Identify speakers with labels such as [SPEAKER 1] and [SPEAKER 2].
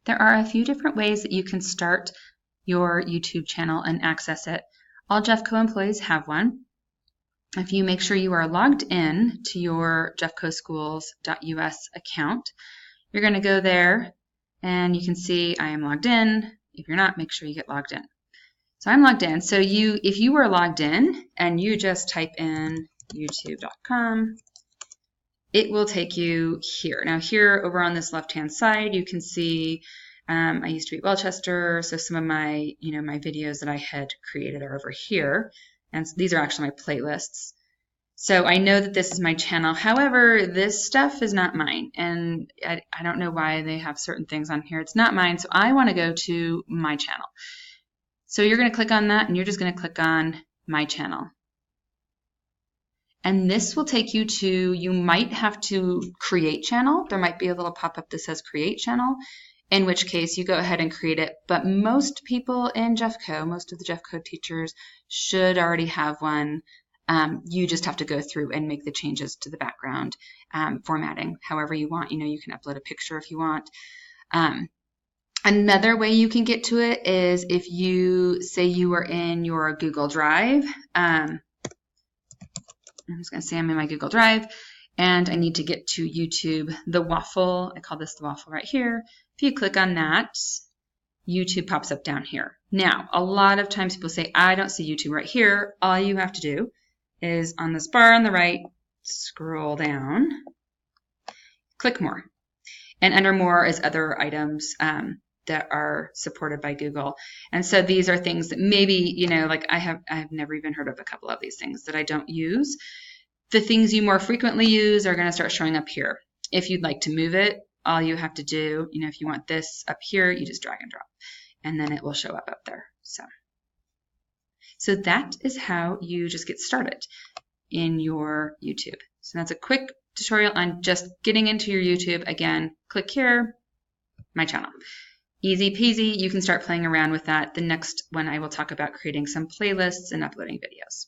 [SPEAKER 1] There are a few different ways that you can start your YouTube channel and access it. All Jeffco employees have one. If you make sure you are logged in to your jeffcoschools.us account, you're going to go there and you can see I am logged in. If you're not, make sure you get logged in. So I'm logged in. So if you were logged in and you just type in youtube.com, it will take you here. Now here over on this left-hand side, you can see I used to be at Welchester, so some of my, my videos that I had created are over here. And these are actually my playlists. So I know that this is my channel. However, this stuff is not mine. And I don't know why they have certain things on here. It's not mine. So I want to go to my channel. So you're going to click on that and you're just going to click on my channel. And this will take you to, you might have to create channel. There might be a little pop-up that says create channel, in which case you go ahead and create it. But most people in Jeffco, most of the Jeffco teachers should already have one. You just have to go through and make the changes to the background formatting however you want. You can upload a picture if you want. Another way you can get to it is if you say you are in your Google Drive. I'm just going to say I'm in my Google Drive and I need to get to YouTube, the waffle. I call this the waffle right here. If you click on that, YouTube pops up down here. Now, a lot of times people say, I don't see YouTube right here. All you have to do is on this bar on the right, scroll down, click more. And under more is other items that are supported by Google. And so these are things that maybe, like I've never even heard of a couple of these things that I don't use. The things you more frequently use are going to start showing up here. If you'd like to move it, all you have to do, if you want this up here, you just drag and drop, and then it will show up there. So that is how you just get started in your YouTube. So that's a quick tutorial on just getting into your YouTube. Again, click here, my channel. Easy peasy, you can start playing around with that. The next one I will talk about creating some playlists and uploading videos.